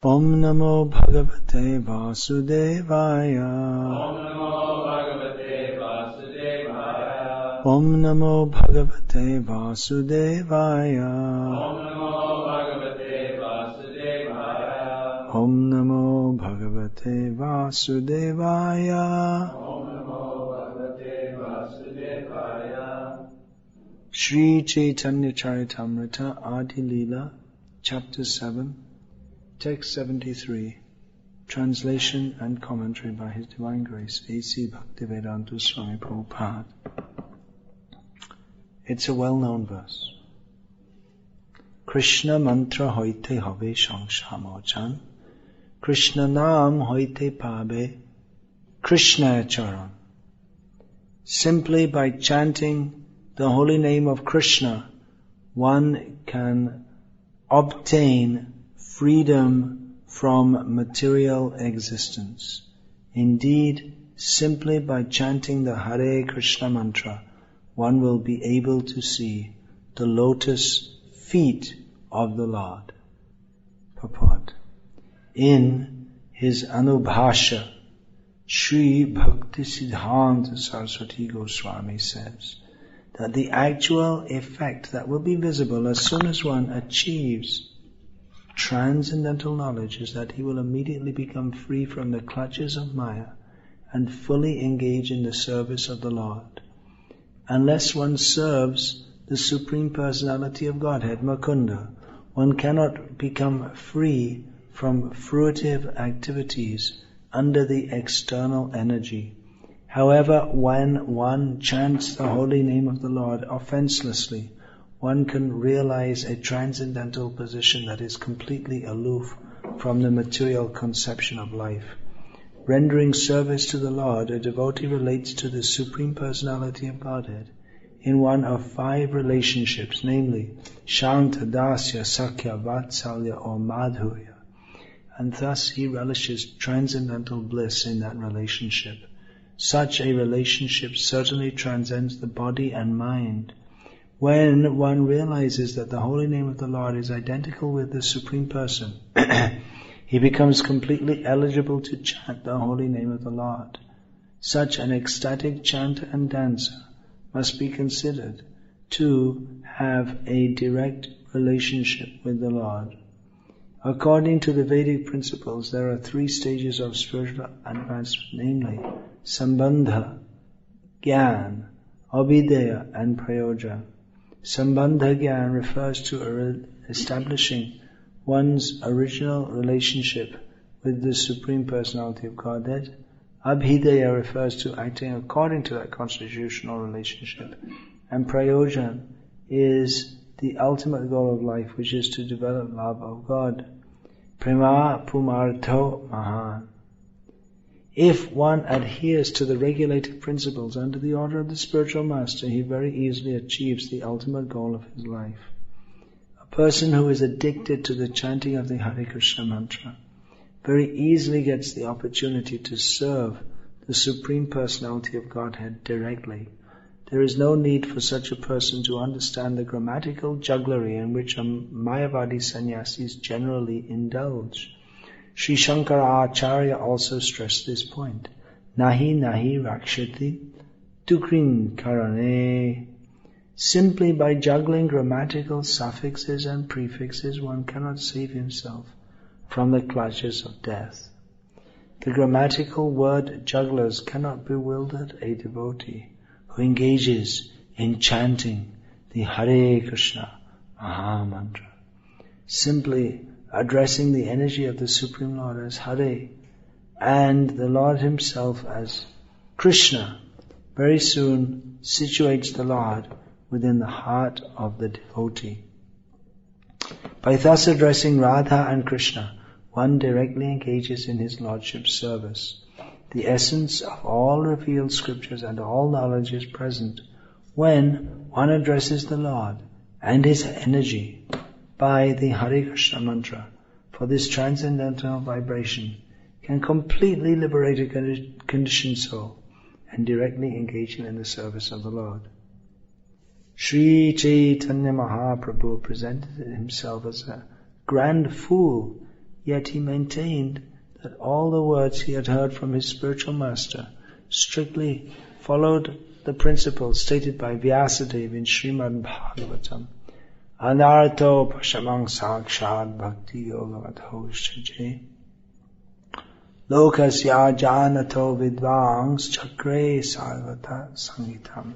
Om Namo Bhagavate Vasudevaya. Om Namo Bhagavate Vasudevaya. Om Namo Bhagavate Vasudevaya. Shri Chaitanya Charitamrita Adi Leela, Chapter 7, Text 73, Translation and Commentary by His Divine Grace, A.C. Bhaktivedanta Swami Prabhupada. It's a well-known verse. Krishna mantra hoite habe shangshamochan, Krishna naam hoite pabe, Krishna charan. Simply by chanting the holy name of Krishna, one can obtain freedom from material existence. Indeed, simply by chanting the Hare Krishna mantra, one will be able to see the lotus feet of the Lord. Purport. In his Anubhasha, Sri Bhakti Siddhanta Saraswati Goswami says that the actual effect that will be visible as soon as one achieves transcendental knowledge is that he will immediately become free from the clutches of Maya and fully engage in the service of the Lord. Unless one serves the Supreme Personality of Godhead, Mukunda, one cannot become free from fruitive activities under the external energy. However, when one chants the holy name of the Lord offenselessly, one can realize a transcendental position that is completely aloof from the material conception of life. Rendering service to the Lord, a devotee relates to the Supreme Personality of Godhead in one of 5 relationships, namely Shanta, Dasya, Sakya, Vatsalya or Madhurya, and thus he relishes transcendental bliss in that relationship. Such a relationship certainly transcends the body and mind. When one realizes that the holy name of the Lord is identical with the Supreme Person, he becomes completely eligible to chant the holy name of the Lord. Such an ecstatic chanter and dancer must be considered to have a direct relationship with the Lord. According to the Vedic principles, there are 3 stages of spiritual advancement, namely Sambandha, Gyan, Abhideya and Prayoja. Sambandha Gyan refers to establishing one's original relationship with the Supreme Personality of Godhead. Abhideya refers to acting according to that constitutional relationship. And Prayoja is the ultimate goal of life, which is to develop love of God. Prema Pumartho Mahan. If one adheres to the regulated principles under the order of the spiritual master, he very easily achieves the ultimate goal of his life. A person who is addicted to the chanting of the Hare Krishna mantra very easily gets the opportunity to serve the Supreme Personality of Godhead directly. There is no need for such a person to understand the grammatical jugglery in which Mayavadi sannyasis generally indulge. Sri Shankara Acharya also stressed this point. Nahi nahi rakshati tukrin karane. Simply by juggling grammatical suffixes and prefixes, one cannot save himself from the clutches of death. The grammatical word jugglers cannot bewilder a devotee who engages in chanting the Hare Krishna Maha Mantra. Simply addressing the energy of the Supreme Lord as Hare and the Lord Himself as Krishna very soon situates the Lord within the heart of the devotee. By thus addressing Radha and Krishna, one directly engages in His Lordship's service. The essence of all revealed scriptures and all knowledge is present when one addresses the Lord and His energy by the Hare Krishna mantra, for this transcendental vibration can completely liberate a conditioned soul and directly engage in the service of the Lord. Sri Chaitanya Mahaprabhu presented himself as a grand fool, yet he maintained that all the words he had heard from his spiritual master strictly followed the principles stated by Vyasadeva in Srimad Bhagavatam. Anartho pashamang sakshad bhakti yogavatho shaje lokasya janato vidvangs chakre sarvata sangitam.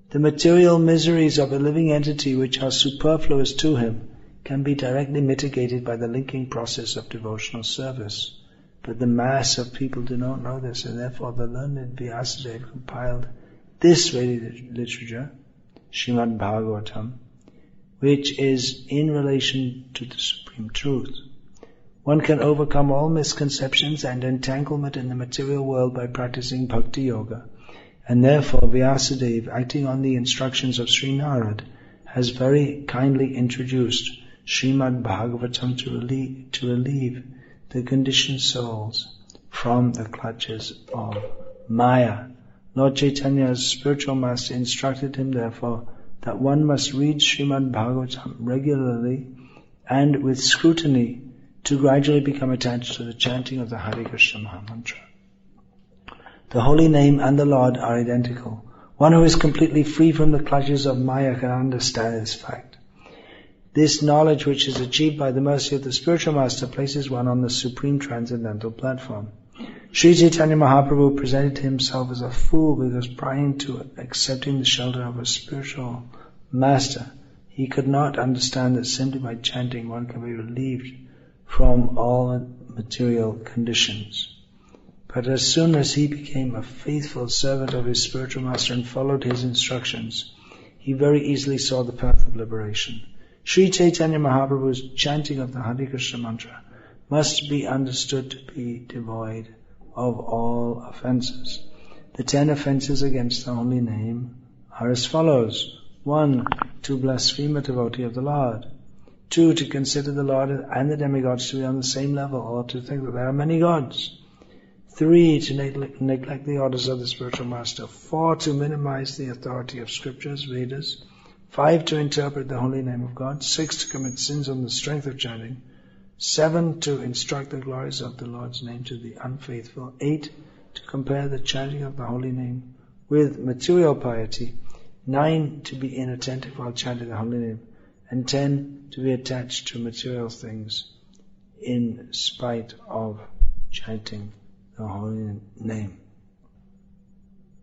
The material miseries of a living entity which are superfluous to him can be directly mitigated by the linking process of devotional service. But the mass of people do not know this, and therefore the learned Vyasadeva compiled this Vedic literature, Srimad Bhagavatam, which is in relation to the Supreme Truth. One can overcome all misconceptions and entanglement in the material world by practicing Bhakti Yoga, and therefore Vyasadeva, acting on the instructions of Sri Narad, has very kindly introduced Srimad Bhagavatam to relieve the conditioned souls from the clutches of Maya. Lord Chaitanya's spiritual master instructed him, therefore, that one must read Srimad Bhagavatam regularly and with scrutiny to gradually become attached to the chanting of the Hare Krishna Mahamantra. The holy name and the Lord are identical. One who is completely free from the clutches of Maya can understand this fact. This knowledge, which is achieved by the mercy of the spiritual master, places one on the supreme transcendental platform. Sri Chaitanya Mahaprabhu presented himself as a fool because prior to accepting the shelter of a spiritual master, he could not understand that simply by chanting one can be relieved from all material conditions. But as soon as he became a faithful servant of his spiritual master and followed his instructions, he very easily saw the path of liberation. Sri Chaitanya Mahaprabhu's chanting of the Hare Krishna mantra must be understood to be devoid of all offences. The 10 offences against the holy name are as follows. 1. To blaspheme a devotee of the Lord. 2. To consider the Lord and the demigods to be on the same level, or to think that there are many gods. 3. To neglect the orders of the spiritual master. 4. To minimize the authority of scriptures, Vedas. 5. To interpret the holy name of God. 6. To commit sins on the strength of chanting. 7. To instruct the glories of the Lord's name to the unfaithful. 8. To compare the chanting of the holy name with material piety. 9. To be inattentive while chanting the holy name. And 10. To be attached to material things in spite of chanting the holy name.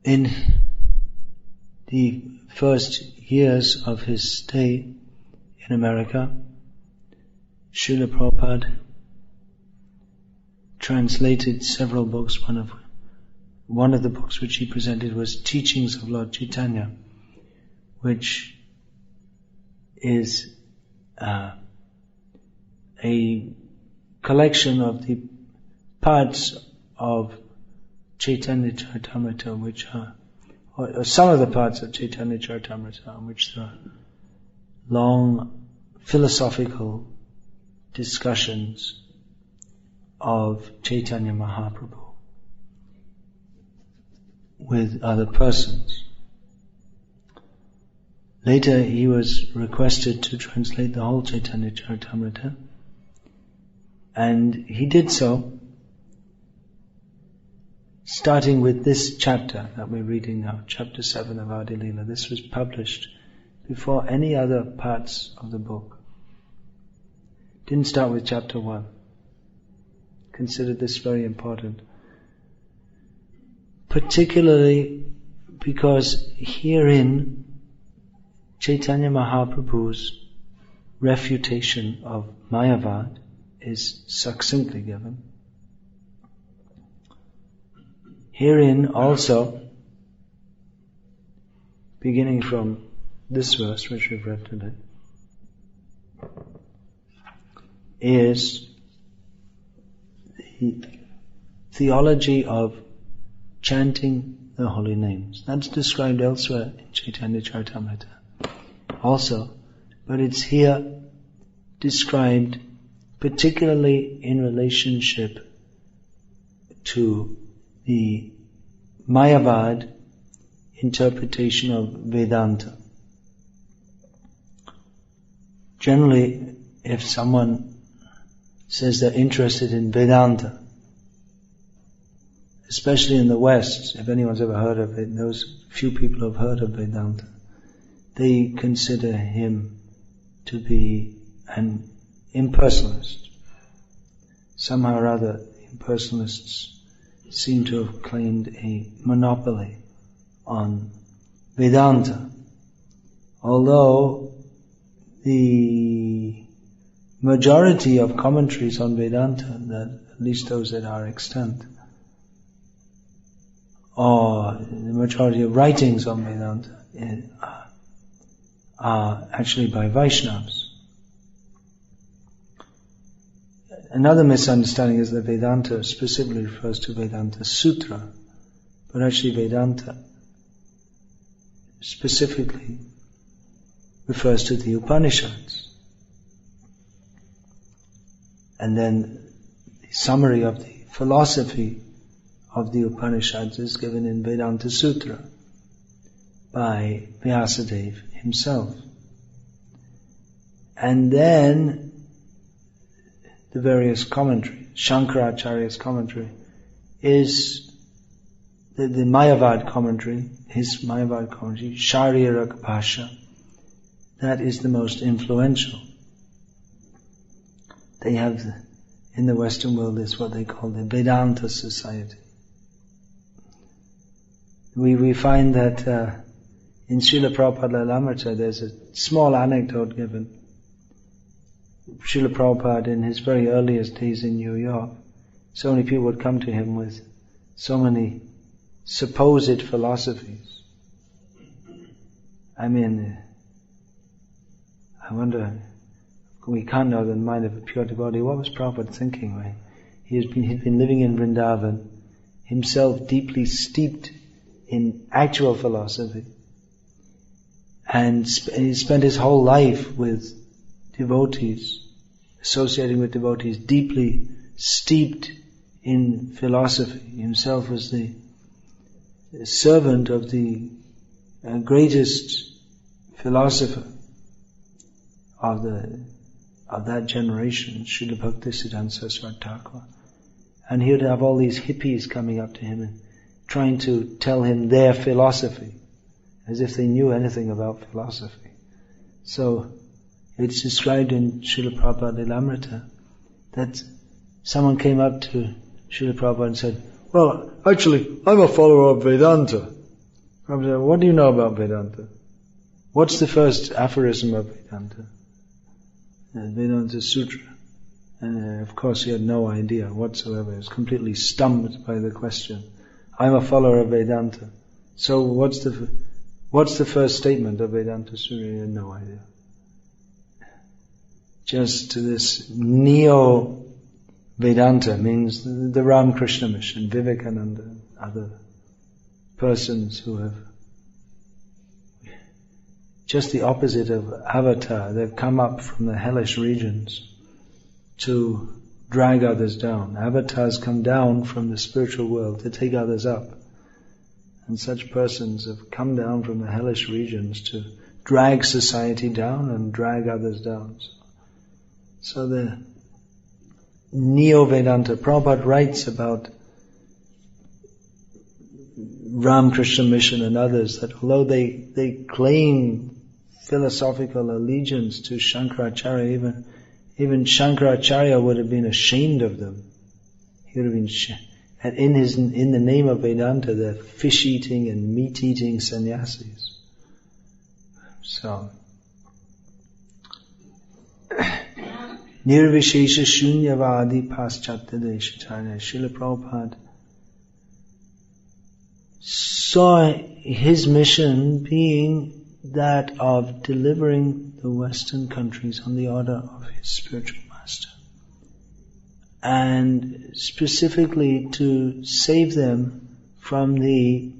In the first years of his stay in America, Srila Prabhupada translated several books. One of the books which he presented was Teachings of Lord Chaitanya, which is a collection of the parts of Chaitanya Charitamrita, which are, or some of the parts of Chaitanya Charitamrita, in which there are long philosophical discussions of Chaitanya Mahaprabhu with other persons. Later he was requested to translate the whole Chaitanya Charitamrita, and he did so, starting with this chapter that we're reading now, chapter 7 of Adi Leela. This was published before any other parts of the book. Didn't start with chapter 1. Consider this very important. Particularly because herein Chaitanya Mahaprabhu's refutation of Mayavada is succinctly given. Herein also, beginning from this verse which we've read today, is the theology of chanting the holy names. That's described elsewhere in Chaitanya Charitamrita also, but it's here described particularly in relationship to the Mayavada interpretation of Vedanta. Generally, if someone says they're interested in Vedanta. Especially in the West, if anyone's ever heard of it, those few people who have heard of Vedanta, they consider him to be an impersonalist. Somehow or other, impersonalists seem to have claimed a monopoly on Vedanta. Although the majority of commentaries on Vedanta, that at least those that are extant, or the majority of writings on Vedanta are actually by Vaishnavas. Another misunderstanding is that Vedanta specifically refers to Vedanta Sutra, but actually Vedanta specifically refers to the Upanishads. And then the summary of the philosophy of the Upanishads is given in Vedanta Sutra by Vyasadeva himself. And then the various commentaries, Shankaracharya's commentary is the Mayavada commentary, his Mayavada commentary, Sharirak Bhasha. That is the most influential. They have, in the Western world, is what they call the Vedanta Society. We find that in Srila Prabhupada Lilamrita there's a small anecdote given. Srila Prabhupada, in his very earliest days in New York, so many people would come to him with so many supposed philosophies. I mean, I wonder, we can't know the mind of a pure devotee. What was Prabhupada thinking, right? He'd been living in Vrindavan, himself deeply steeped in actual philosophy, and he spent his whole life with devotees, associating with devotees, deeply steeped in philosophy. Himself was the servant of the greatest philosopher of that generation, Srila Bhaktisiddhanta Saraswati Thakur. And he would have all these hippies coming up to him and trying to tell him their philosophy, as if they knew anything about philosophy. So it's described in Srila Prabhupada Lilamrita that someone came up to Srila Prabhupada and said, "Well, actually, I'm a follower of Vedanta." Prabhupada said, "What do you know about Vedanta? What's the first aphorism of Vedanta?" Vedanta Sutra. And of course he had no idea whatsoever. He was completely stumped by the question. I'm a follower of Vedanta. So what's the first statement of Vedanta Sutra? He had no idea. Just this Neo-Vedanta means the Ramakrishna mission, Vivekananda, other persons who have just the opposite of avatar. They've come up from the hellish regions to drag others down. Avatars come down from the spiritual world to take others up. And such persons have come down from the hellish regions to drag society down and drag others down. So the Neo-Vedanta, Prabhupada writes about Ramakrishna mission and others that although they claim philosophical allegiance to Shankaracharya, even Shankaracharya would have been ashamed of them. He would have been in the name of Vedanta, they're fish-eating and meat-eating sannyasis. So, Nirvishesha Shunyavadi Paschatya Deshatana. Srila Prabhupada saw his mission being that of delivering the Western countries on the order of his spiritual master, and specifically to save them from the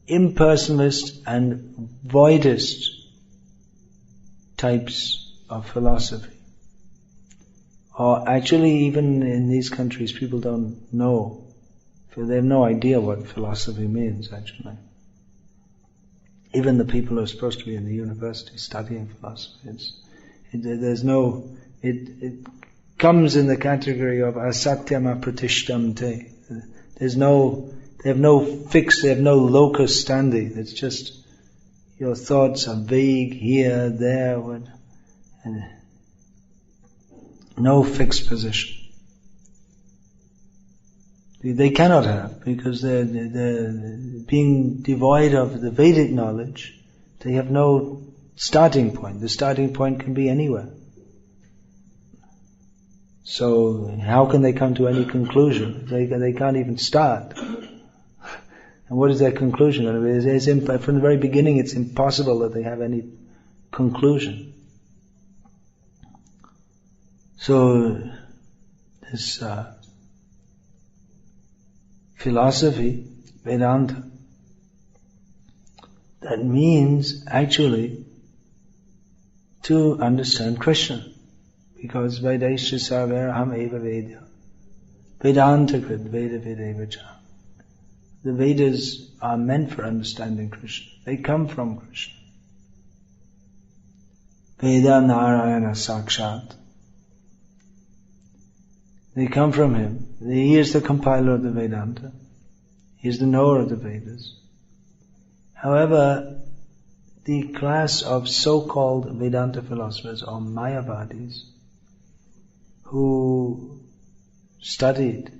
impersonalist and voidist types of philosophy. Or actually even in these countries people don't know, they have no idea what philosophy means actually. Even the people who are supposed to be in the university studying philosophy, comes in the category of asatyam apratishtam te. They have no fix, they have no locus standi. It's just your thoughts are vague here, there, and no fixed position. They cannot have, because they're being devoid of the Vedic knowledge. They have no starting point. The starting point can be anywhere. So how can they come to any conclusion? They can't even start. And what is their conclusion? From the very beginning, it's impossible that they have any conclusion. So this philosophy, Vedanta, that means actually to understand Krishna. Because Vedaisya sarvaraham eva Veda. Vedanta krid Veda Vedevacha. The Vedas are meant for understanding Krishna. They come from Krishna. Veda Narayana Sakshat. They come from Him. He is the compiler of the Vedanta. He is the knower of the Vedas. However, the class of so-called Vedanta philosophers or Mayavadis who studied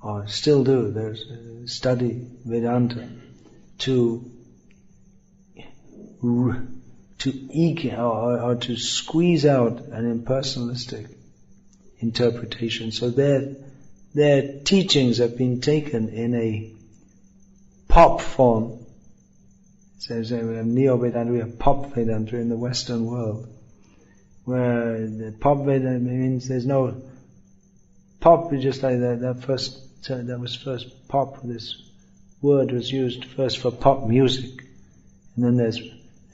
or still do, study Vedanta to eke or to squeeze out an impersonalistic interpretation. So their teachings have been taken in a pop form. So we have Neo-Vedanta, we have pop Vedanta in the Western world, where the pop Vedanta means there's no pop, is just like that was first pop. This word was used first for pop music, and then there's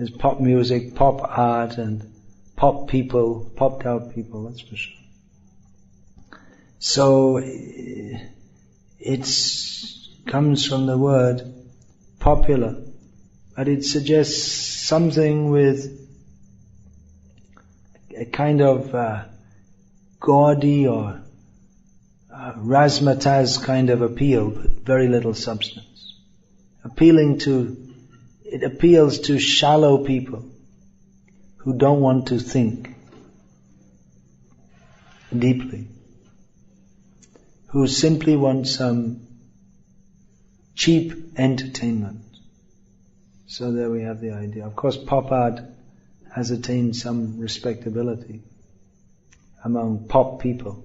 pop music, pop art, and pop people, popped out people. That's for sure. So it comes from the word popular, but it suggests something with a kind of gaudy or razzmatazz kind of appeal, but very little substance. It appeals to shallow people who don't want to think deeply, who simply want some cheap entertainment. So there we have the idea. Of course, pop art has attained some respectability among pop people.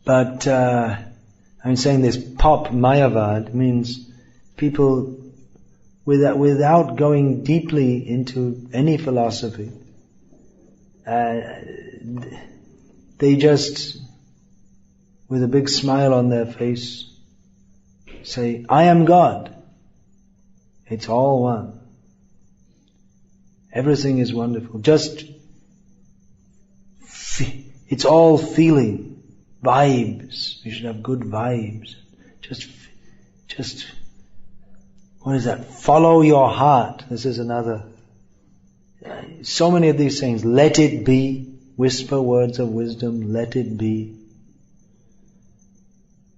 But I'm saying this pop Mayavad means people without going deeply into any philosophy, they just, with a big smile on their face, say, I am God. It's all one. Everything is wonderful. It's all feeling. Vibes. We should have good vibes. Just, what is that? Follow your heart. This is another. So many of these things. Let it be. Whisper words of wisdom. Let it be.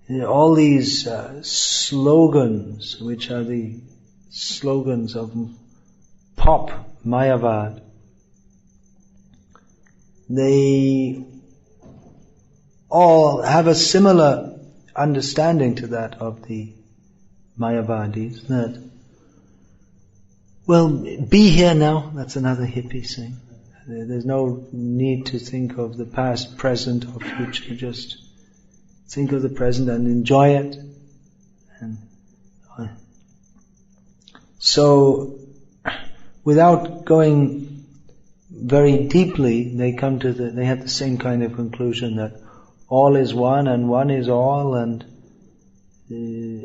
All these slogans, which are the slogans of pop Mayavad, they all have a similar understanding to that of the Mayavadis, that, well, be here now. That's another hippie thing. There's no need to think of the past, present or future. Just think of the present and enjoy it. And so, without going very deeply, they have the same kind of conclusion that all is one and one is all, and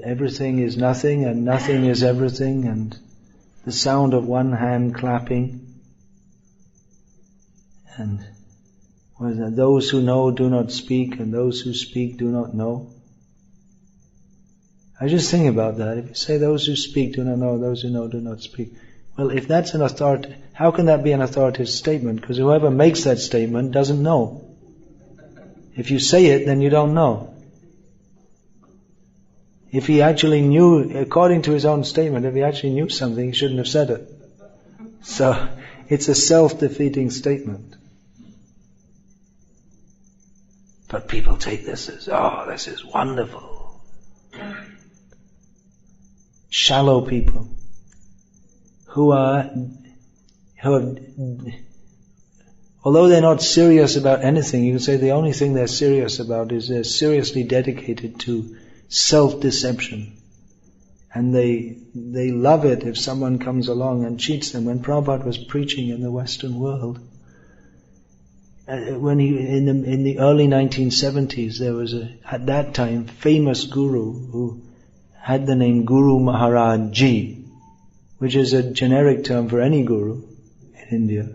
everything is nothing and nothing is everything, and the sound of one hand clapping. And what is that? Those who know do not speak, and those who speak do not know. I just think about that. If you say those who speak do not know, those who know do not speak, Well, if that's an authority, how can that be an authoritative statement? Because whoever makes that statement doesn't know. If you say it, then you don't know. If he actually knew, according to his own statement, if he actually knew something, he shouldn't have said it. So, it's a self-defeating statement. But people take this as, this is wonderful. Shallow people who have, although they're not serious about anything, you can say the only thing they're serious about is they're seriously dedicated to self-deception. And they love it if someone comes along and cheats them. When Prabhupada was preaching in the Western world, when in the early 1970s, there was at that time, famous guru who had the name Guru Maharaj Ji, which is a generic term for any guru in India.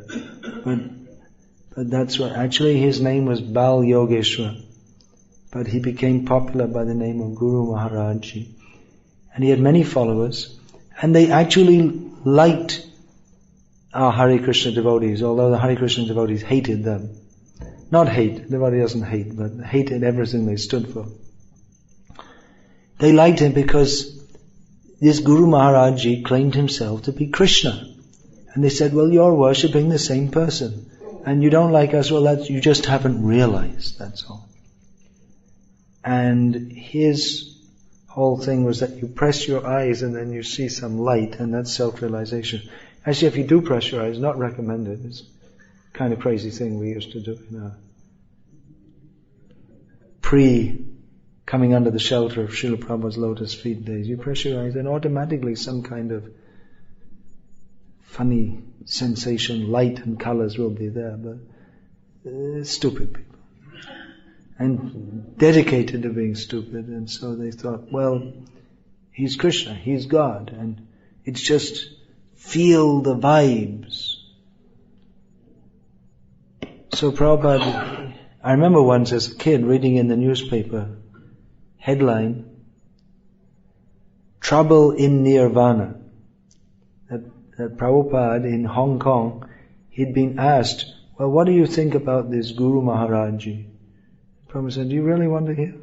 But that's what, actually his name was Bal Yogeshwar. But he became popular by the name of Guru Maharaj Ji. And he had many followers, and they actually liked our Hare Krishna devotees, although the Hare Krishna devotees hated them. Not hate, devotee doesn't hate, but hated everything they stood for. They liked him because this Guru Maharaj Ji claimed himself to be Krishna. And they said, well, you're worshipping the same person. And you don't like us, well, you just haven't realized, that's all. And his whole thing was that you press your eyes and then you see some light, and that's self-realization. Actually, if you do press your eyes, not recommended. It's kind of crazy thing we used to do in our coming under the shelter of Srila Prabhupada's lotus feet days. You press your eyes and automatically some kind of funny sensation, light and colors will be there, but stupid people. And dedicated to being stupid, and so they thought, well, he's Krishna, he's God, and it's just feel the vibes. So Prabhupada, I remember once as a kid reading in the newspaper, headline, Trouble in Nirvana. That Prabhupada in Hong Kong, he'd been asked, well, what do you think about this Guru Maharaj Ji? Prabhupada said, do you really want to hear?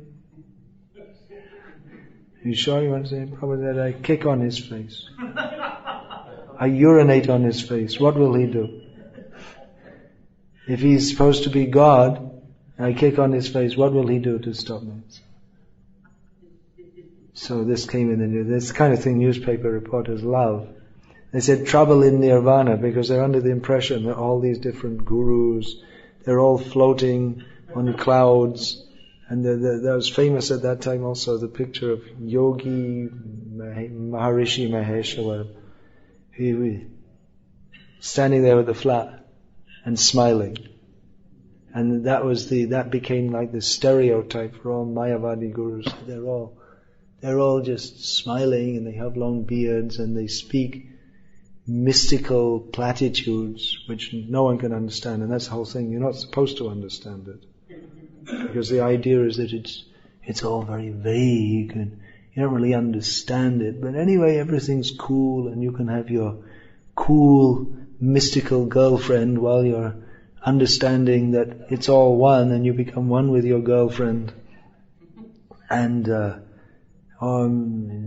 Are you sure you want to say? Prabhupada said, I kick on his face. I urinate on his face. What will he do? If he's supposed to be God, and I kick on his face, what will he do to stop me? So this came in the news. This kind of thing newspaper reporters love. They said trouble in Nirvana because they're under the impression that all these different gurus, they're all floating on clouds. And that was famous at that time also, the picture of Yogi Maharishi Mahesh or whatever. He standing there with a flat and smiling. And that became like the stereotype for all Mayavadi gurus. They're all just smiling, and they have long beards, and they speak mystical platitudes which no one can understand. And that's the whole thing. You're not supposed to understand it. Because the idea is that it's all very vague and you don't really understand it. But anyway, everything's cool, and you can have your cool, mystical girlfriend while you're understanding that it's all one, and you become one with your girlfriend. And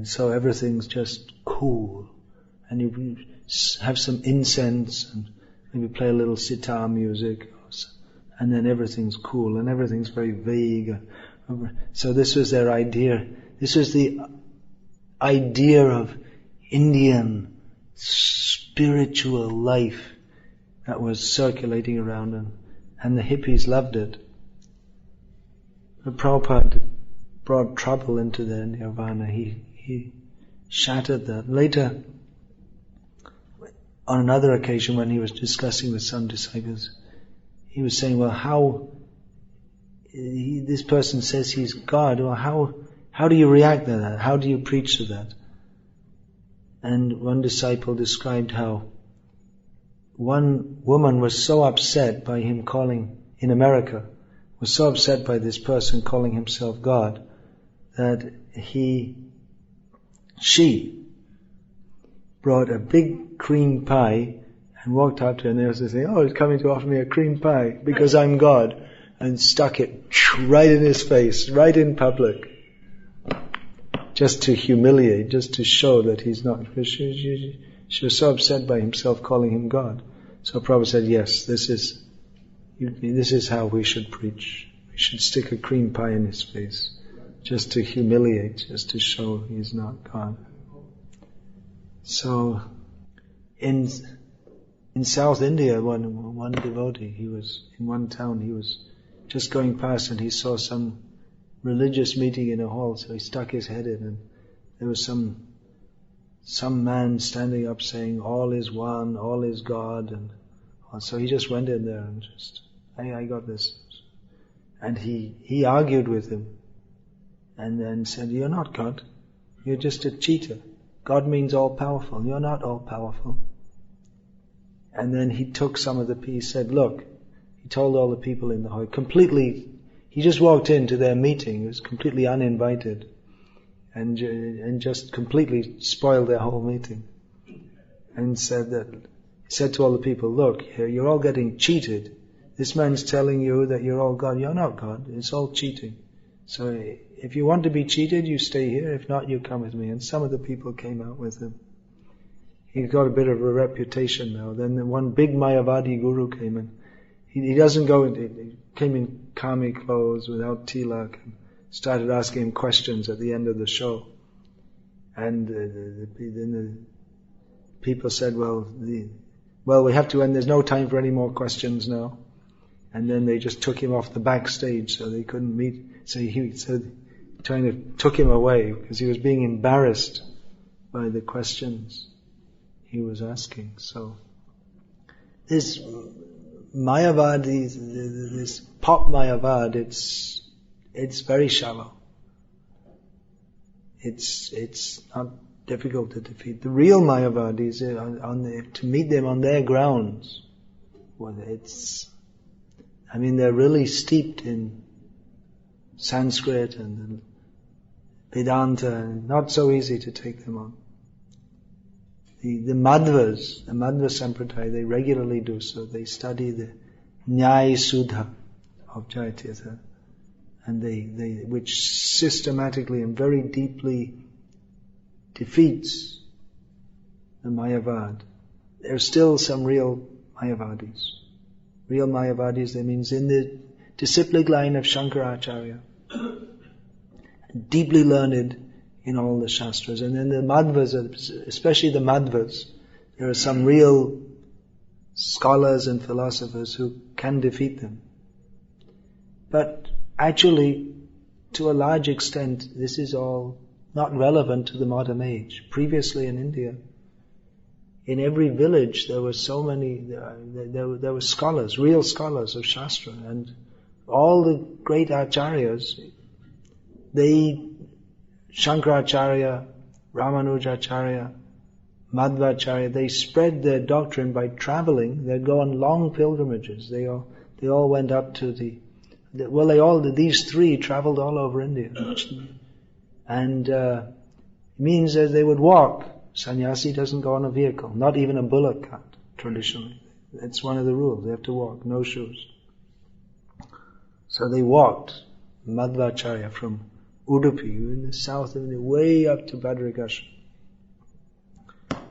so everything's just cool. And you have some incense and maybe play a little sitar music, and then everything's cool and everything's very vague. So this was their idea. This was the idea of Indian spiritual life that was circulating around, and the hippies loved it. But Prabhupada brought trouble into their nirvana. He shattered that. Later, on another occasion when he was discussing with some disciples, he was saying, well, this person says he's God, well, how do you react to that? How do you preach to that? And one disciple described how one woman was so upset by him in America, was so upset by this person calling himself God, that she brought a big cream pie and walked up to her, and they were saying, "Oh, he's coming to offer me a cream pie because I'm God," and stuck it right in his face, right in public, just to humiliate, just to show that he's not. She was so upset by himself calling him God. So Prabhupada said, "Yes, this is how we should preach. We should stick a cream pie in his face, just to humiliate, just to show he's not God." So, in South India, one devotee, he was in one town, he was just going past and he saw some religious meeting in a hall, so he stuck his head in, and there was some man standing up saying, "All is one, all is God," and so he just went in there and just, I got this. And he argued with him, and then said, "You're not God, you're just a cheater. God means all-powerful, you're not all-powerful." And then he took some of he said, "Look," he told all the people in the hall, he just walked into their meeting, he was completely uninvited, and just completely spoiled their whole meeting. And said to all the people, "Look, you're all getting cheated. This man's telling you that you're all God. You're not God. It's all cheating. So if you want to be cheated, you stay here. If not, you come with me." And some of the people came out with him. He got a bit of a reputation now. Then one big Mayavadi guru came in. He doesn't go in, he came in kami clothes without tilak and started asking him questions at the end of the show. And then the people said, well, we have to end, there's no time for any more questions now. And then they just took him off the backstage so they couldn't meet. So he took him away because he was being embarrassed by the questions he was asking. So this Mayavadi, this pop Mayavad, it's very shallow. It's not difficult to defeat. The real Mayavadis, to meet them on their grounds, they're really steeped in Sanskrit and Vedanta, and not so easy to take them on. The Madhvas, the Madhva Sampradaya, they regularly do so. They study the Nyaya Sudha of Jayatitha, and which systematically and very deeply defeats the Mayavad. There are still some real Mayavadis. Real Mayavadis, that means in the disciplic line of Shankaracharya, deeply learned in all the Shastras. And then the Madhvas, especially the Madhvas, there are some real scholars and philosophers who can defeat them. But actually, to a large extent, this is all not relevant to the modern age. Previously in India, in every village there were so many, there were scholars, real scholars of Shastra, and all the great acharyas, Shankaracharya, Ramanujacharya, Madhvacharya, they spread their doctrine by traveling. They'd go on long pilgrimages. They all went up to these three traveled all over India. And it means that they would walk. Sannyasi doesn't go on a vehicle, not even a bullock cart, traditionally. It's one of the rules, they have to walk, no shoes. So they walked, Madhvacharya, from Udupi, in the south of India, way up to Bhadragasha.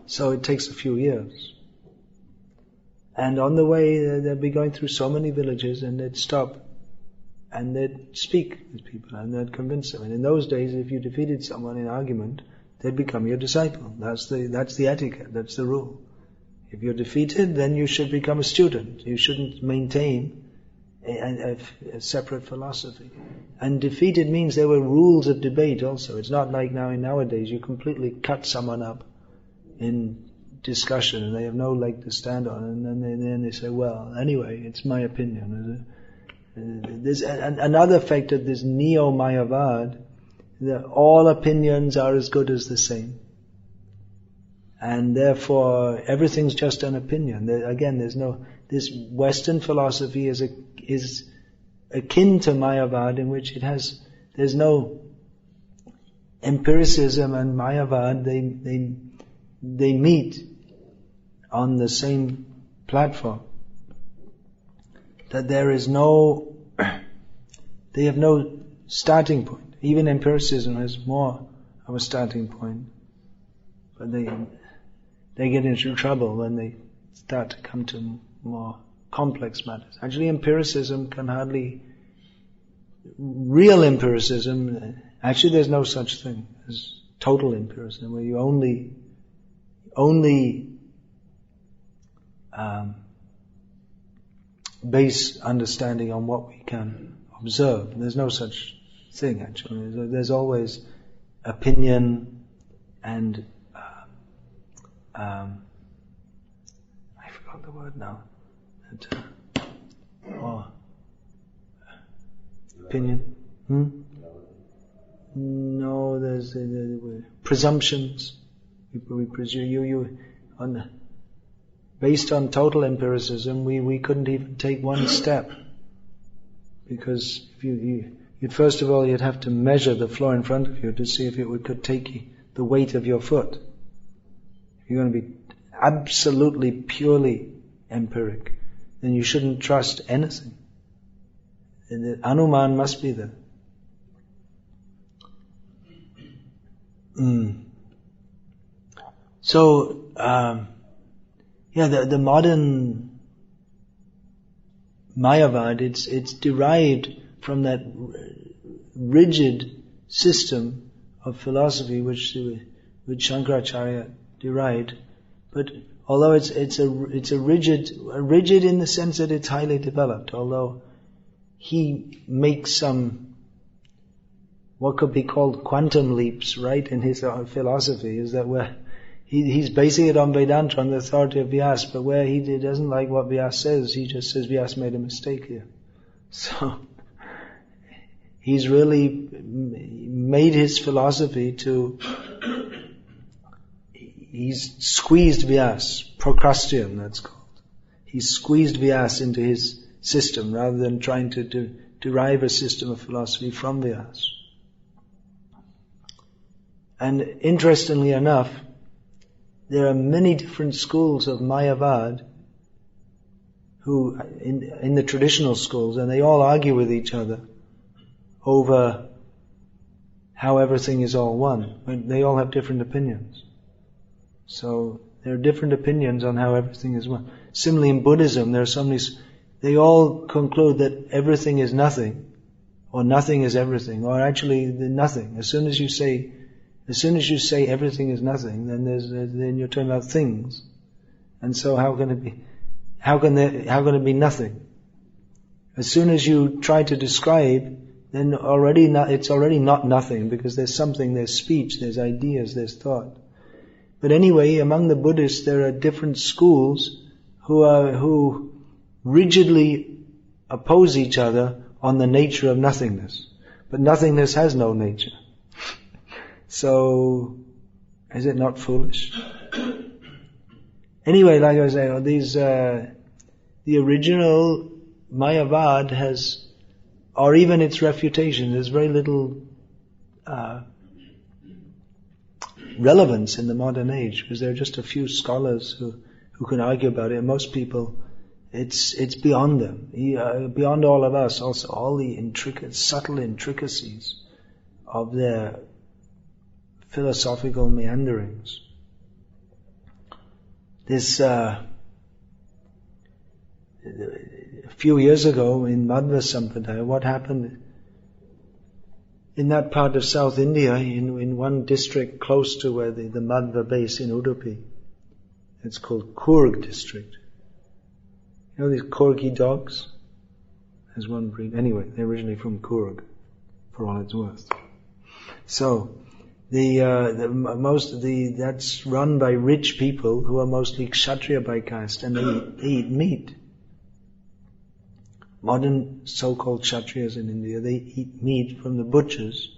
So it takes a few years. And on the way, they'd be going through so many villages, and they'd stop, and they'd speak with people, and they'd convince them. And in those days, if you defeated someone in argument, they'd become your disciple. That's the etiquette, that's the rule. If you're defeated, then you should become a student. You shouldn't maintain a separate philosophy. And defeated means there were rules of debate also. It's not like nowadays you completely cut someone up in discussion and they have no leg to stand on, and then they say, well, anyway, it's my opinion. There's another effect of this neo-Mayavad, that all opinions are as good as the same. And therefore, everything's just an opinion. This Western philosophy is akin to Mayavad, in which there's no empiricism, and Mayavad, they meet on the same platform, that there is no, they have no starting point. Even empiricism has more of a starting point, but they get into trouble when they start to come to more complex matters. Actually, empiricism can hardly, real empiricism, actually there's no such thing as total empiricism, where you only base understanding on what we can observe. There's no such thing, actually. There's always opinion and I forgot the word now. Opinion. No, there's presumptions. We presume based on total empiricism, we couldn't even take one step, because if you'd first of all you'd have to measure the floor in front of you to see if it could take the weight of your foot. If you're going to be absolutely purely empiric, then you shouldn't trust anything. And the anuman must be there. So, the modern Mayavada, it's derived from that rigid system of philosophy which Shankaracharya derived. But although it's a rigid in the sense that it's highly developed, although he makes some what could be called quantum leaps, right, in his philosophy, is that where he's basing it on Vedanta, on the authority of Vyasa, but where he doesn't like what Vyasa says, he just says Vyasa made a mistake here. So he's really made his philosophy he's squeezed Vyasa, Procrustean that's called. He's squeezed Vyasa into his system rather than trying to derive a system of philosophy from Vyasa. And interestingly enough, there are many different schools of Mayavad who, in the traditional schools, and they all argue with each other over how everything is all one. They all have different opinions. So there are different opinions on how everything is one. Similarly, in Buddhism, there are so many. They all conclude that everything is nothing, or nothing is everything, or actually nothing. As soon as you say everything is nothing, then you're talking about things, and so how can it be nothing? As soon as you try to describe, then it's already not nothing, because there's something, there's speech, there's ideas, there's thought. But anyway, among the Buddhists, there are different schools who rigidly oppose each other on the nature of nothingness, but nothingness has no nature. So, is it not foolish? Anyway, like I was saying, the original Mayavad has, or even its refutation, there's very little relevance in the modern age, because there are just a few scholars who can argue about it, and most people, it's beyond them, beyond all of us, also all the subtle intricacies of their philosophical meanderings. This a few years ago in Madhva Sampradaya, what happened in that part of South India, in one district close to where the Madhva base in Udupi, it's called Coorg district. You know these Corgi dogs? There's one breed. Anyway, they're originally from Coorg, for all it's worth. So that's run by rich people who are mostly Kshatriya by caste, and they eat meat. Modern so-called Kshatriyas in India, they eat meat from the butcher's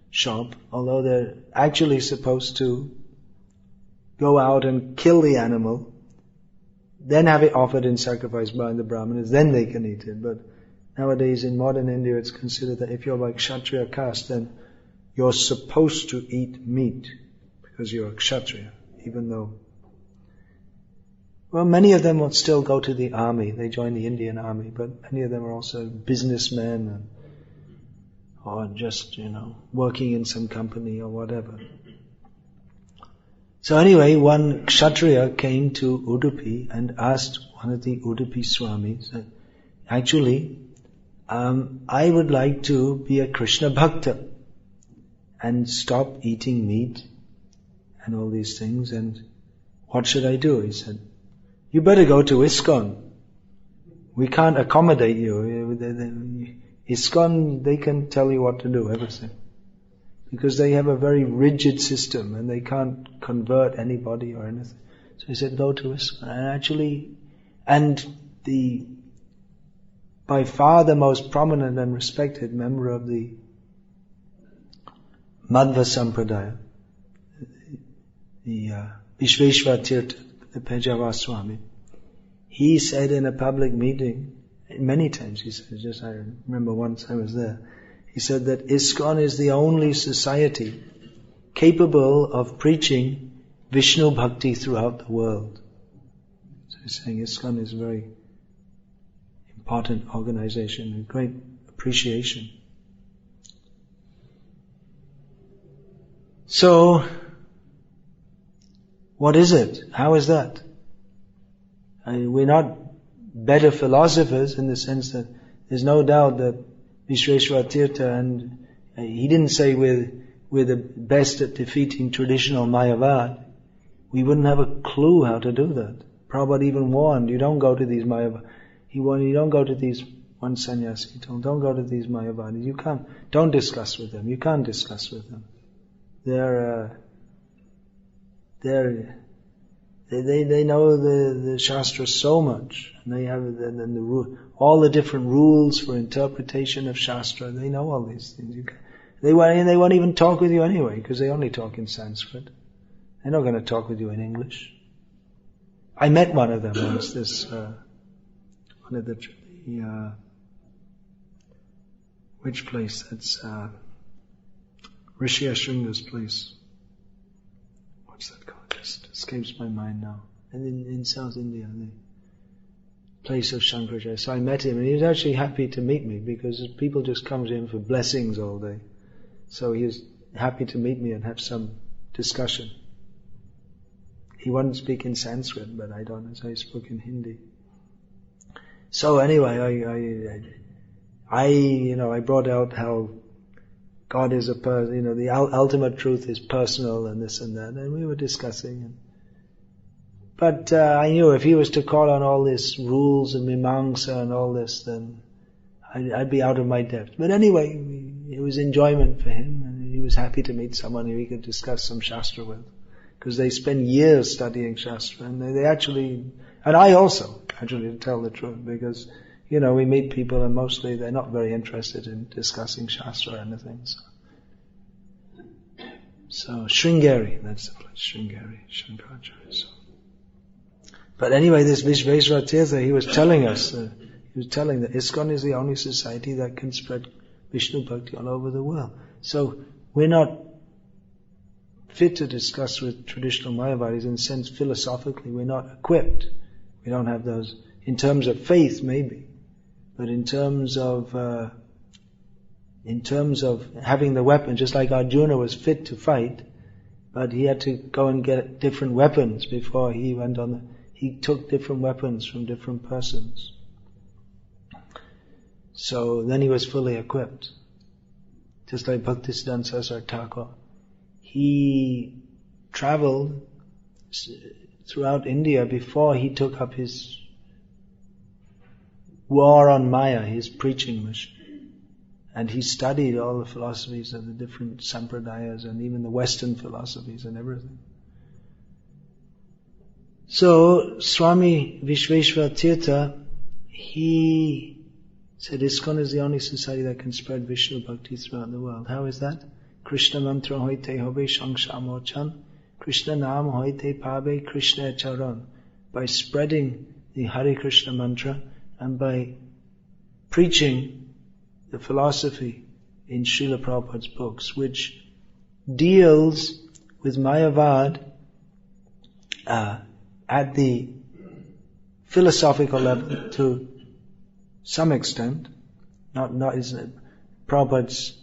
shop, although they're actually supposed to go out and kill the animal, then have it offered in sacrifice by the Brahmanas, then they can eat it. But nowadays in modern India, it's considered that if you're by Kshatriya caste, then you're supposed to eat meat, because you're a Kshatriya. even though, well, many of them will still go to the army. They join the Indian army, but many of them are also businessmen or just, working in some company or whatever. So anyway, one Kshatriya came to Udupi and asked one of the Udupi Swamis, actually, I would like to be a Krishna Bhakta and stop eating meat and all these things, and what should I do? He said, you better go to ISKCON. We can't accommodate you. ISKCON, they can tell you what to do, everything. Because they have a very rigid system and they can't convert anybody or anything. So he said, go to ISKCON. And by far the most prominent and respected member of the Madhva Sampradaya, the Vishveshwar Tirtha, the Pejava Swami, he said in a public meeting, many times he said, I remember once I was there, he said that ISKCON is the only society capable of preaching Vishnu Bhakti throughout the world. So he's saying ISKCON is a very important organization and great appreciation. So, what is it? How is that? We're not better philosophers in the sense that there's no doubt that Vishveshwar Tirtha, and he didn't say we're the best at defeating traditional Mayavada. We wouldn't have a clue how to do that. Prabhupada even warned, you don't go to these Mayavada. He warned, you don't go to these, one sannyasi, he told, don't go to these Mayavadis. You can't, don't discuss with them. You can't discuss with them. They know the Shastra so much, and they have all the different rules for interpretation of Shastra. They know all these things. They won't even talk with you anyway, because they only talk in Sanskrit. They're not going to talk with you in English. I met one of them once. One of the which place? That's Rishi Ashringa's place. What's that called? Just escapes my mind now. And in South India, the place of Shankaracharya. So I met him, and he was actually happy to meet me, because people just come to him for blessings all day. So he was happy to meet me and have some discussion. He wouldn't speak in Sanskrit, but I don't know, so he spoke in Hindi. So anyway, I brought out how God is a person, the ultimate truth is personal and this and that, and we were discussing. But I knew if he was to call on all these rules and mimamsa and all this, then I'd be out of my depth. But anyway, it was enjoyment for him, and he was happy to meet someone who he could discuss some Shastra with. Because they spend years studying Shastra, and they actually, and I also, actually, to tell the truth, because, we meet people and mostly they're not very interested in discussing Shastra or anything. So Sringeri, that's the place, Sringeri, Shankaracharya. So. But anyway, this Vishveshwar Tirtha, he was telling us, that ISKCON is the only society that can spread Vishnu Bhakti all over the world. So we're not fit to discuss with traditional Mayavadis in the sense philosophically we're not equipped. We don't have those, in terms of faith maybe, but in terms of having the weapon, just like Arjuna was fit to fight, but he had to go and get different weapons before he went on he took different weapons from different persons. So then he was fully equipped. Just like Bhaktisiddhanta Saraswati Thakur. He traveled throughout India before he took up his war on Maya, his preaching mission. And he studied all the philosophies of the different sampradayas and even the Western philosophies and everything. So, Swami Vishveshwar Tirtha, he said ISKCON is the only society that can spread Vishnu Bhakti throughout the world. How is that? Krishna mantra hoite hobe shangshamochan, Krishna naam hoite pabe Krishna charan. By spreading the Hare Krishna mantra and by preaching the philosophy in Srila Prabhupada's books, which deals with Mayavad at the philosophical level to some extent. Prabhupada's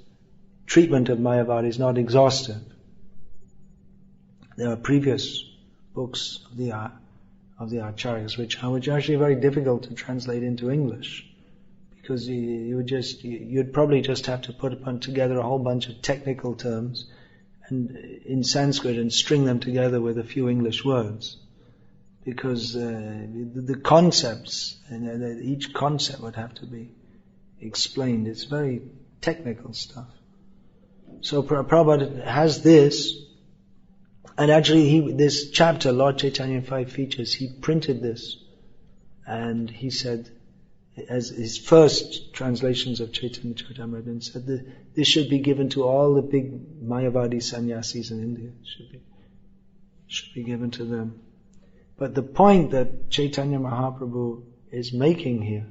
treatment of Mayavada is not exhaustive. There are previous books of the Acharyas which are actually very difficult to translate into English, because you'd probably just have to put together a whole bunch of technical terms and in Sanskrit and string them together with a few English words, because the concepts, each concept would have to be explained. It's very technical stuff. So Prabhupada has this, and actually this chapter, Lord Chaitanya in 5 Features, he printed this, and he said, as his first translations of Chaitanya Charitamrita, and said that this should be given to all the big Mayavadi sannyasis in India. Should be given to them. But the point that Chaitanya Mahaprabhu is making here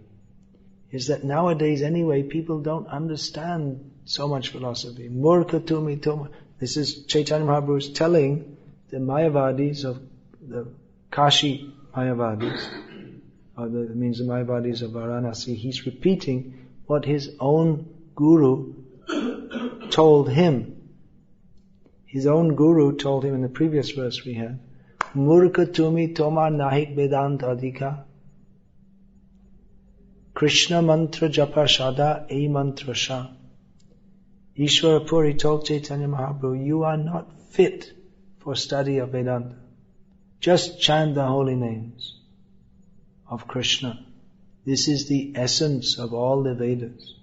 is that nowadays anyway, people don't understand so much philosophy. Murkha tumi toma. This is Chaitanya Mahaprabhu is telling the Mayavadis of the Kashi Mayavadis, means the Mayavadis of Varanasi. He's repeating what his own guru told him. His own guru told him in the previous verse we had, Murkha tumi toma nahik vedanta adhika. Krishna mantra japa shada a mantra sha. Ishvara Puri told Chaitanya Mahaprabhu, you are not fit for study of Vedanta. Just chant the holy names of Krishna. This is the essence of all the Vedas.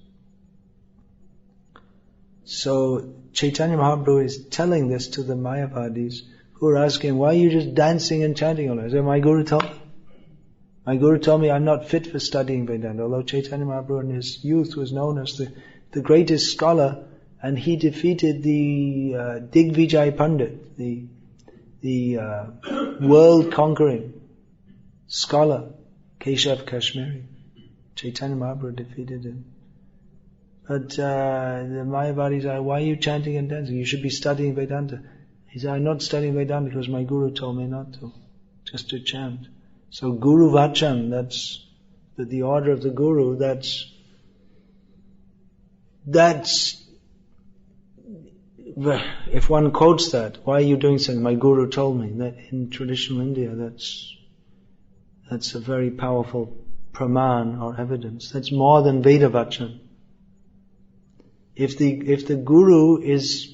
So Chaitanya Mahaprabhu is telling this to the Mayavadis who are asking, why are you just dancing and chanting all that? So my Guru told me I'm not fit for studying Vedanta. Although Chaitanya Mahaprabhu in his youth was known as the greatest scholar, and he defeated the Digvijay Pandit, the world-conquering scholar, Keshav Kashmiri. Chaitanya Mahaprabhu defeated him. But the Mayavadis are, why are you chanting and dancing? You should be studying Vedanta. He said, I'm not studying Vedanta because my Guru told me not to, just to chant. So Guru Vachan, that's the order of the Guru, that's if one quotes that, why are you doing something? My Guru told me. That in traditional India, that's a very powerful praman or evidence. That's more than Veda Vachan. If the Guru is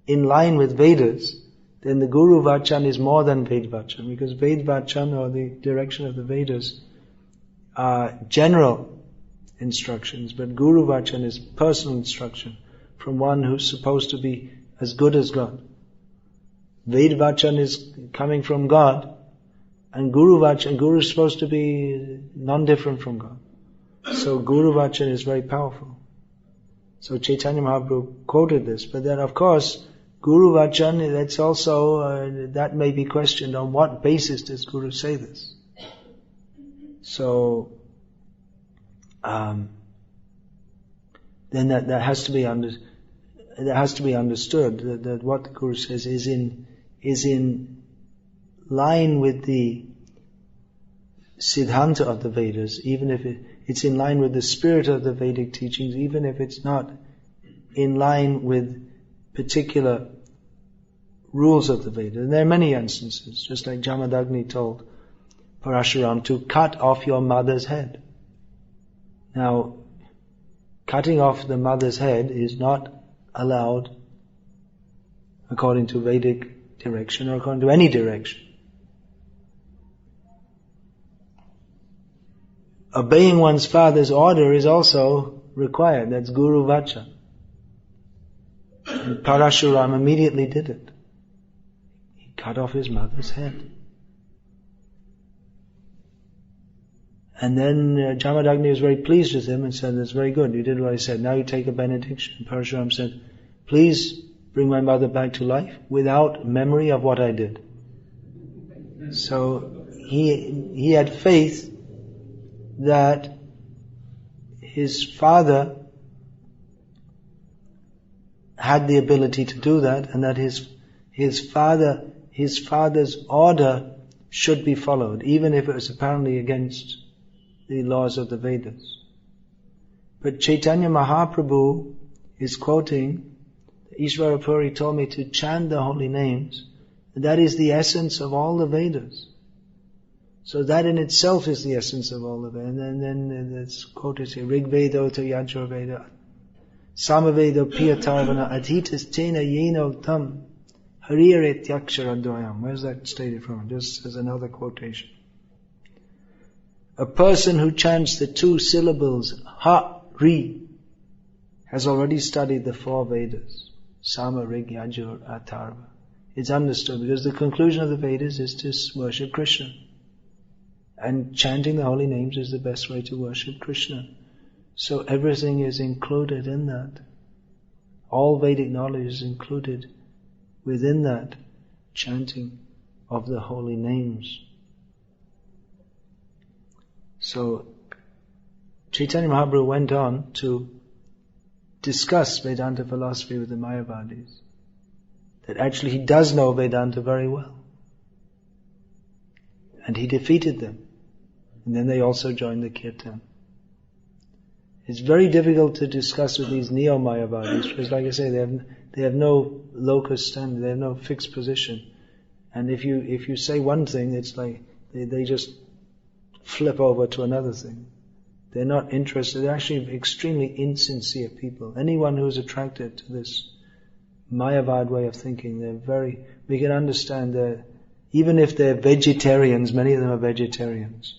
in line with Vedas, then the Guru Vachan is more than Ved Vachan, because Ved Vachan, or the direction of the Vedas, are general instructions, but Guru Vachan is personal instruction from one who's supposed to be as good as God. Ved Vachan is coming from God, and Guru is supposed to be non-different from God. So Guru Vachan is very powerful. So Chaitanya Mahaprabhu quoted this, but then of course, Guru Vachan, that's also, that may be questioned, on what basis does Guru say this? So, then that has to be understood, that what the Guru says is in line with the Siddhanta of the Vedas, even if it's in line with the spirit of the Vedic teachings, even if it's not in line with particular rules of the Vedas. And there are many instances, just like Jamadagni told Parashuram to cut off your mother's head. Now, cutting off the mother's head is not allowed according to Vedic direction or according to any direction. Obeying one's father's order is also required. That's Guru Vachan. And Parashuram immediately did it. He cut off his mother's head. And then Jamadagni was very pleased with him and said, that's very good, you did what I said, now you take a benediction. Parashuram said, please bring my mother back to life without memory of what I did. So he had faith that his father had the ability to do that, and that his father his father's order should be followed, even if it was apparently against the laws of the Vedas. But Chaitanya Mahaprabhu is quoting, Ishvara Puri told me to chant the holy names. That is the essence of all the Vedas. So that in itself is the essence of all the Vedas. And then this quote is here, Rig Veda to Yajur Veda, Samaveda Piyatarvana Adhitas Tena Yeno Tam Hariret Yaksharadoyam. Where's that stated from? Just as another quotation. A person who chants the 2 syllables Ha-ri has already studied the 4 Vedas. Sama, Rig, Yajur, Atharva. It's understood because the conclusion of the Vedas is to worship Krishna. And chanting the holy names is the best way to worship Krishna. So everything is included in that. All Vedic knowledge is included within that chanting of the holy names. So Chaitanya Mahaprabhu went on to discuss Vedanta philosophy with the Mayavadis. That actually he does know Vedanta very well. And he defeated them. And then they also joined the Kirtan. It's very difficult to discuss with these neo-Mayavadis because, like I say, they have no locus standi, they have no fixed position. And if you say one thing, it's like they just flip over to another thing. They're not interested. They're actually extremely insincere people. Anyone who's attracted to this Mayavad way of thinking, we can understand that even if they're vegetarians, many of them are vegetarians,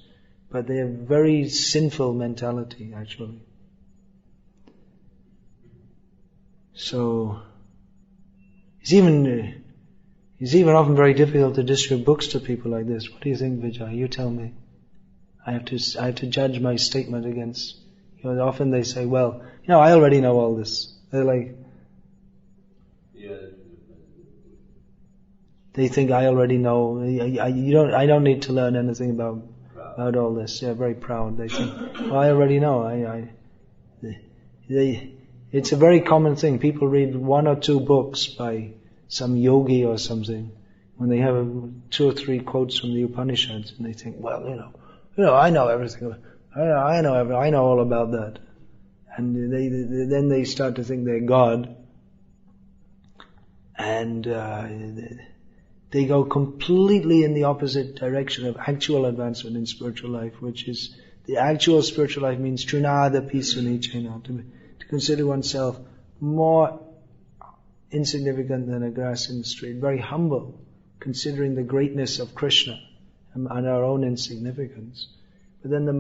but they have very sinful mentality actually. So it's even often very difficult to distribute books to people like this. What do you think, Vijay? You tell me. I have to judge my statement against. Often they say, "Well, I already know all this." They're like, they think I already know. I don't need to learn anything about all this. Yeah, very proud. They think, "Well, I already know." It's a very common thing. People read 1 or 2 books by some yogi or something when they have 2 or 3 quotes from the Upanishads, and they think, "Well, I know everything. I know all about that." And then they start to think they're God, and they go completely in the opposite direction of actual advancement in spiritual life, which is the actual spiritual life means trinada pisunichena, to consider oneself more insignificant than a grass in the street, very humble, considering the greatness of Krishna and our own insignificance. But then the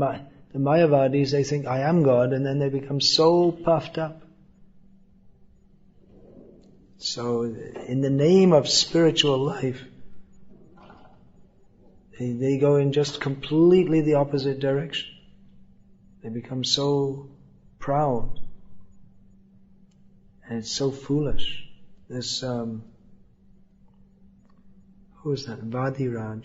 Mayavadis, they think, I am God, and then they become so puffed up. So, in the name of spiritual life, they go in just completely the opposite direction. They become so proud. And it's so foolish. This, who is that? Vadiraj.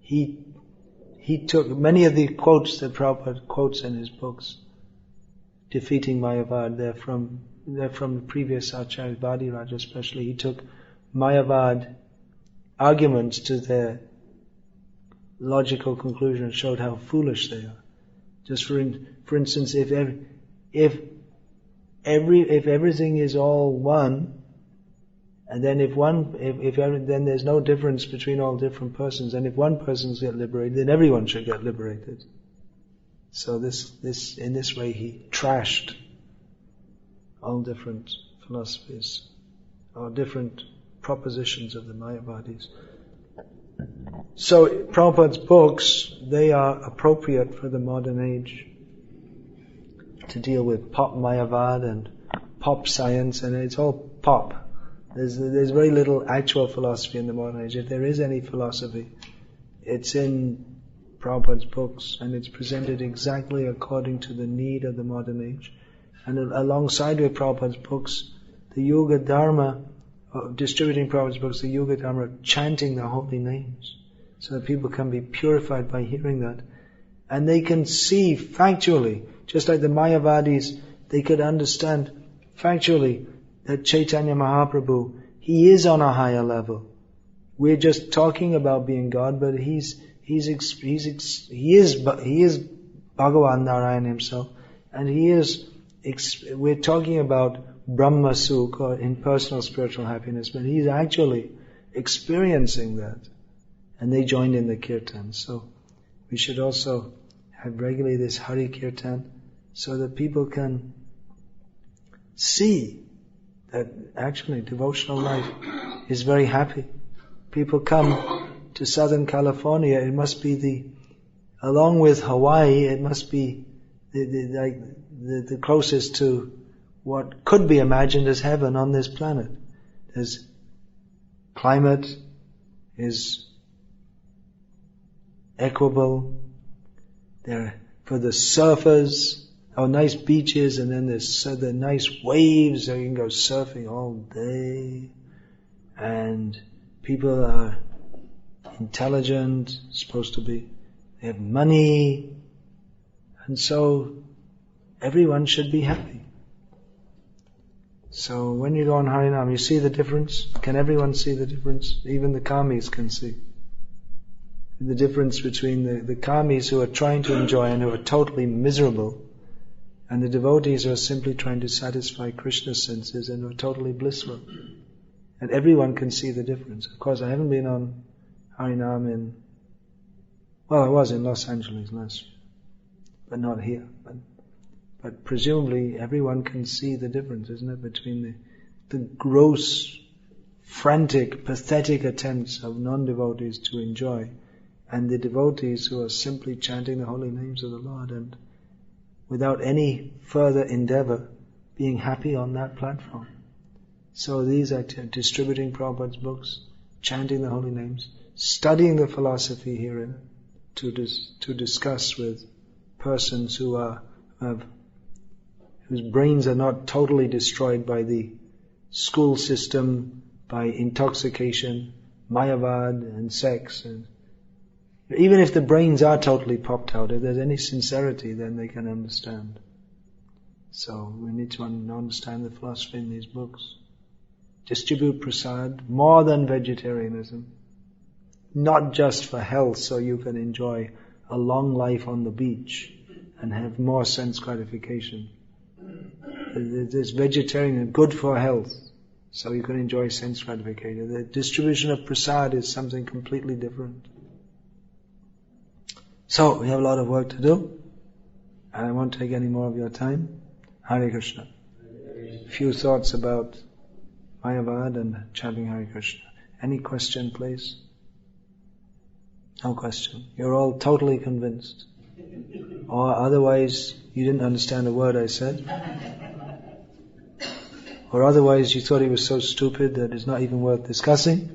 He took many of the quotes that Prabhupada quotes in his books, defeating Mayavad. They're from the previous Acharya, Vadiraj especially. He took Mayavad arguments to their logical conclusion and showed how foolish they are. Just for instance, if everything is all one, and then then there's no difference between all different persons, and if one person gets liberated, then everyone should get liberated. So in this way he trashed all different philosophies, or different propositions of the Mayavadis. So Prabhupada's books, they are appropriate for the modern age to deal with pop Mayavad and pop science, and it's all pop. There's very little actual philosophy in the modern age. If there is any philosophy, it's in Prabhupada's books, and it's presented exactly according to the need of the modern age. And alongside with Prabhupada's books, the Yoga Dharma, distributing Prabhupada's books, the Yoga Dharma, chanting the holy names, so that people can be purified by hearing that. And they can see factually, just like the Mayavadis, they could understand factually that Chaitanya Mahaprabhu, he is on a higher level. we're just talking about being God, but he is Bhagavan Narayan himself, and we're talking about Brahma Sukha or impersonal spiritual happiness, but he's actually experiencing that. And they joined in the kirtan. So we should also have regularly this Hari Kirtan so that people can see that actually devotional life is very happy. People come to Southern California, it must be along with Hawaii, it must be the closest to what could be imagined as heaven on this planet. There's climate is equable. There for the surfers, nice beaches, and then there's the nice waves, so you can go surfing all day. And people are intelligent, supposed to be. They have money, and so everyone should be happy. So when you go on Harinam, you see the difference? Can everyone see the difference? Even the kamis can see the difference between the kamis who are trying to enjoy and who are totally miserable, and the devotees who are simply trying to satisfy Krishna's senses and who are totally blissful. And everyone can see the difference. Of course, I haven't been on Harinam I was in Los Angeles last year, but not here. But presumably everyone can see the difference, isn't it, between the gross, frantic, pathetic attempts of non-devotees to enjoy and the devotees who are simply chanting the holy names of the Lord and without any further endeavor being happy on that platform. So these are distributing Prabhupada's books, chanting the holy names, studying the philosophy herein to discuss with persons whose brains are not totally destroyed by the school system, by intoxication, Mayavada and sex. And even if the brains are totally popped out, if there's any sincerity, then they can understand. So we need to understand the philosophy in these books. Distribute prasad more than vegetarianism. Not just for health, so you can enjoy a long life on the beach and have more sense gratification. This vegetarian, good for health, so you can enjoy sense gratification. The distribution of prasad is something completely different. So, we have a lot of work to do, and I won't take any more of your time. Hare Krishna. A few thoughts about Mayavada and chanting Hare Krishna. Any question, please? No question. You're all totally convinced. Or otherwise, you didn't understand a word I said. Or otherwise, you thought he was so stupid that it's not even worth discussing.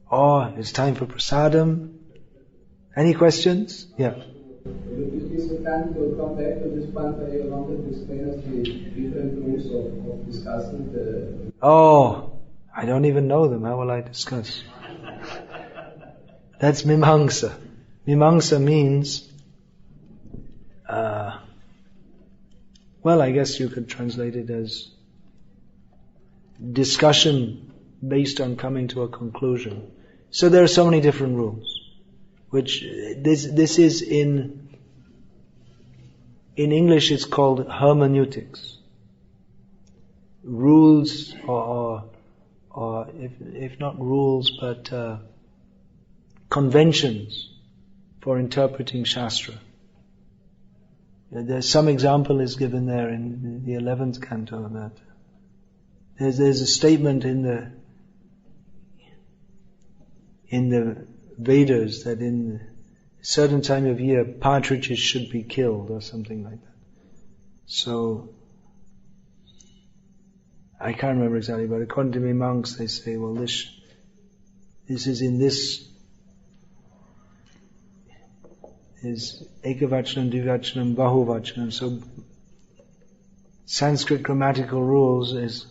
Or it's time for prasadam. Any questions? Yeah. Would you give some time to come back to this point where you wanted to explain us the different rules of discussing the... Oh, I don't even know them. How will I discuss? That's mimamsa. Mimamsa means, I guess you could translate it as discussion based on coming to a conclusion. So there are so many different rules, which this is in English it's called hermeneutics. Rules or if not rules, but conventions for interpreting Shastra. There's some example is given there in the 11th canto of that. There's a statement in the Vedas that in a certain time of year partridges should be killed or something like that. So I can't remember exactly, but according to me monks, they say, well, this is in this is ekavachanam, dvivachanam, bahuvachanam. So Sanskrit grammatical rules is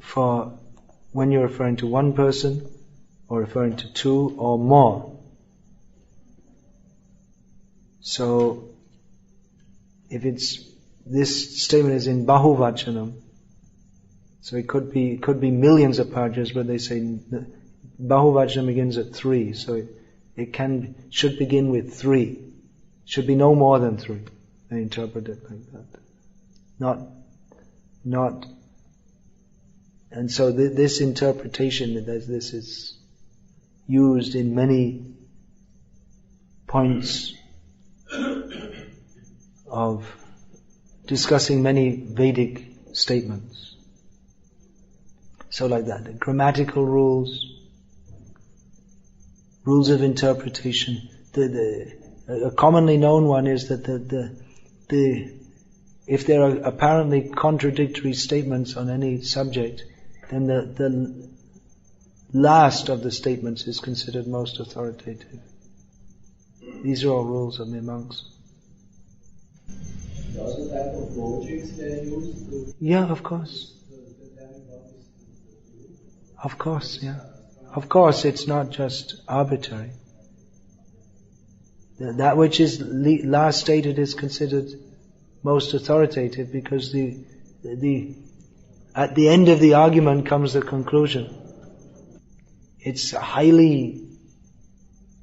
for when you're referring to one person or referring to two or more. So if this statement is in bahuvachanam, So it could be millions of pajas, but they say Bahuvachana begins at 3, so it should begin with 3. Should be no more than 3. They interpret it like that. Not. And so this interpretation, this is used in many points of discussing many Vedic statements. So like that, the grammatical rules of interpretation. A commonly known one is that if there are apparently contradictory statements on any subject, then the last of the statements is considered most authoritative. These are all rules of the monks. Also type of logics they use to... Yeah, of course. Of course, yeah. Of course, it's not just arbitrary. That which is last stated is considered most authoritative because at the end of the argument comes the conclusion. It's a highly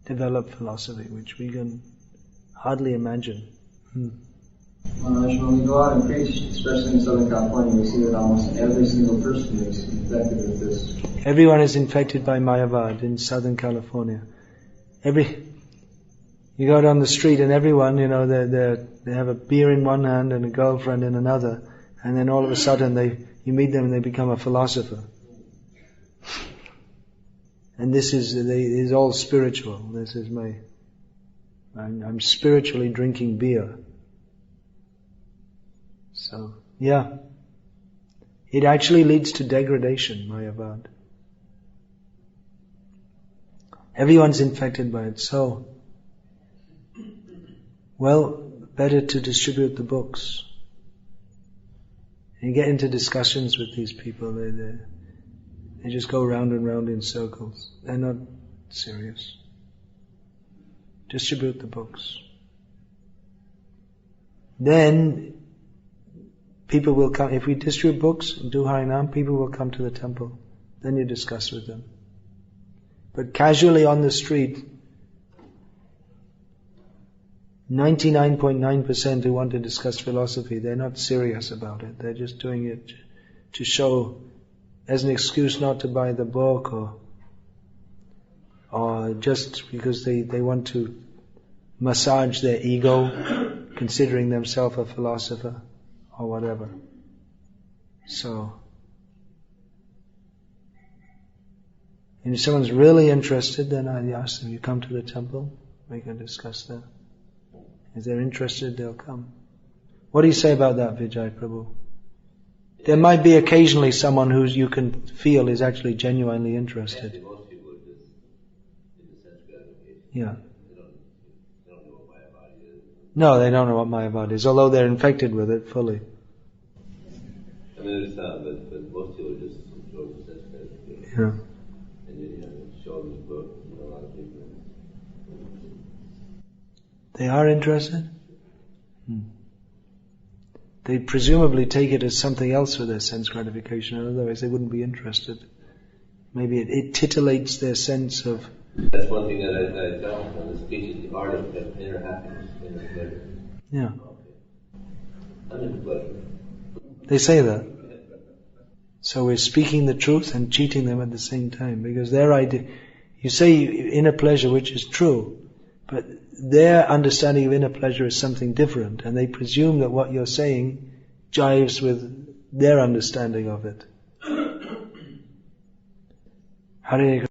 developed philosophy which we can hardly imagine. When we go out and preach, especially in Southern California, we see that almost every single person is infected with this. Everyone is infected by Mayavada in Southern California. You go down the street and everyone, they have a beer in one hand and a girlfriend in another, and then all of a sudden you meet them and they become a philosopher. And this is all spiritual. This is I'm spiritually drinking beer. So, yeah. It actually leads to degradation, Mayavada. Everyone's infected by it, so, well, better to distribute the books. You get into discussions with these people, they just go round and round in circles. They're not serious. Distribute the books. Then, people will come, if we distribute books and do Harinam, people will come to the temple. Then you discuss with them. But casually on the street, 99.9% who want to discuss philosophy, they're not serious about it. They're just doing it to show, as an excuse not to buy the book, or just because they want to massage their ego, considering themselves a philosopher, or whatever. So, and if someone's really interested, then I ask them, you come to the temple, we can discuss that. If they're interested, they'll come. What do you say about that, Vijay Prabhu? There might be occasionally someone who you can feel is actually genuinely interested. Most people are just in the sense gratification. Yeah. They don't know what Mayavada is. No, they don't know what Mayavada is, although they're infected with it fully. I mean, there's some, but most people are just enjoying the sense gratification. Yeah. And then, show them the book, a lot of people. They are interested? They presumably take it as something else for their sense gratification, otherwise they wouldn't be interested. Maybe it titillates their sense of... That's one thing that I tell on the speech, is the art of inner happiness, inner pleasure. Yeah. I'm into pleasure. They say that. So we're speaking the truth and cheating them at the same time, because their idea... You say inner pleasure, which is true, but their understanding of inner pleasure is something different, and they presume that what you're saying jives with their understanding of it. Hare